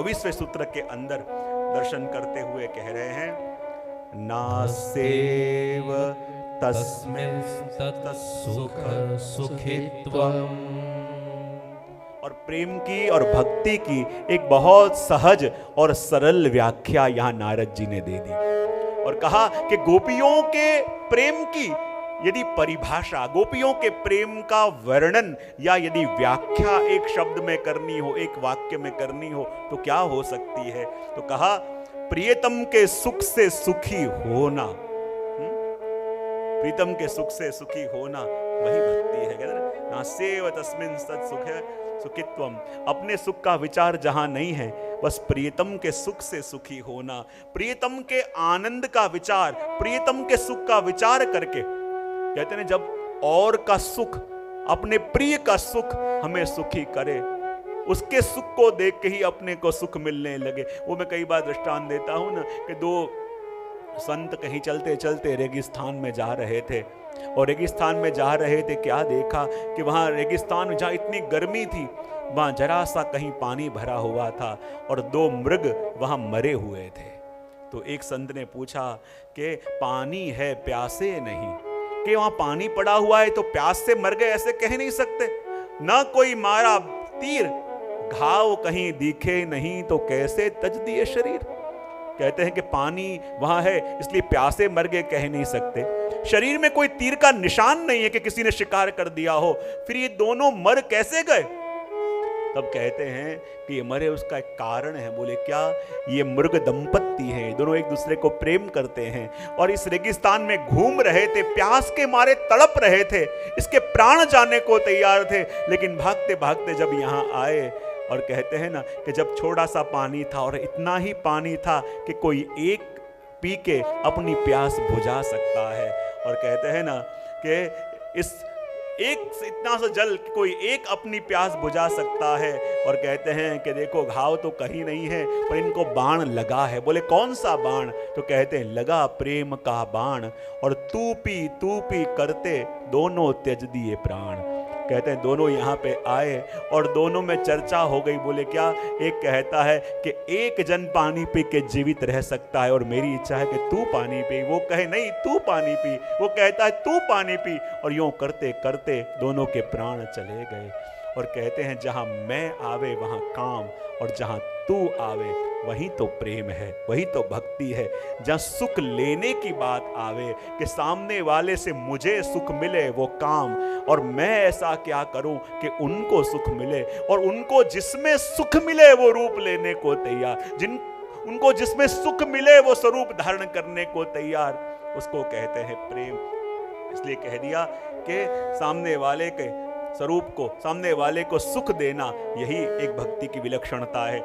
24वें सूत्र के अंदर दर्शन करते हुए कह रहे हैं, नासेव तस्मिन् तत्सुख सुखित्वम्। और प्रेम की और भक्ति की एक बहुत सहज और सरल व्याख्या यहां नारद जी ने दे दी और कहा कि गोपियों के प्रेम की यदि परिभाषा, गोपियों के प्रेम का वर्णन या यदि व्याख्या एक शब्द में करनी हो, एक वाक्य में करनी हो, तो क्या हो सकती है? तो कहा, प्रियतम के सुख से सुखी होना। प्रीतम के सुख से सुखी होना वही भक्ति है। कहते हैं ना, सेव तस्मिन् सत् सुख सुखित्वम। अपने सुख का विचार जहां नहीं है, बस प्रियतम के सुख से सुखी होना। प्रियतम के आनंद का विचार, प्रियतम के सुख का विचार करके, कहते हैं जब और का सुख, अपने प्रिय का सुख हमें सुखी करे, उसके सुख को देख के ही अपने को सुख मिलने लगे। वो मैं कई बार दृष्टांत देता हूं ना कि दो संत कहीं चलते चलते रेगिस्तान में जा रहे थे और रेगिस्तान में जा रहे थे, क्या देखा कि वहां रेगिस्तान में जहां इतनी गर्मी थी, वहां जरा सा कहीं पानी भरा हुआ था और दो मृग वहां मरे हुए थे। तो एक संत ने पूछा कि पानी है, प्यासे नहीं, कि वहां पानी पड़ा हुआ है तो प्यास से मर गए, ऐसे कह नहीं सकते। ना कोई मारा तीर, घाव कहीं दिखे नहीं, तो कैसे तज दिए शरीर। कहते हैं कि पानी वहां है इसलिए प्यासे मर गए कह नहीं सकते। शरीर में कोई तीर का निशान नहीं है कि किसी ने शिकार कर दिया हो, फिर ये दोनों मर कैसे गए? तब कहते हैं कि ये मरे उसका एक कारण है। बोले क्या? ये मृग दंपत्ति हैं, दोनों एक दूसरे को प्रेम करते हैं और इस रेगिस्तान में घूम रहे थे, प्यास के मारे तड़प रहे थे, इसके प्राण जाने को तैयार थे, लेकिन भागते भागते जब यहाँ आए और कहते हैं ना कि जब छोटा सा पानी था और इतना ही पानी था कि कोई एक पी के अपनी प्यास बुझा सकता है, और कहते हैं ना कि इस एक इतना सा जल कोई एक अपनी प्यास बुझा सकता है। और कहते हैं कि देखो घाव तो कहीं नहीं है पर इनको बाण लगा है। बोले कौन सा बाण? तो कहते हैं लगा प्रेम का बाण, और तू पी करते दोनों त्यज दिए प्राण। कहते हैं दोनों यहाँ पे आए और दोनों में चर्चा हो गई। बोले क्या? एक कहता है कि एक जन पानी पी के जीवित रह सकता है और मेरी इच्छा है कि तू पानी पी। वो कहे नहीं तू पानी पी, वो कहता है तू पानी पी, और यूं करते करते दोनों के प्राण चले गए। और कहते हैं जहां मैं आवे वहां काम, और जहां तू आवे वही तो प्रेम है, वही तो भक्ति है। जहां सुख लेने की बात आवे कि सामने वाले से मुझे सुख मिले वो काम, और मैं ऐसा क्या करूं कि उनको सुख मिले, और उनको जिसमें सुख मिले वो रूप लेने को तैयार, उनको जिसमें सुख मिले वो स्वरूप धारण करने को तैयार, उसको कहते हैं प्रेम। इसलिए कह दिया कि सामने वाले के स्वरूप को, सामने वाले को सुख देना, यही एक भक्ति की विलक्षणता है।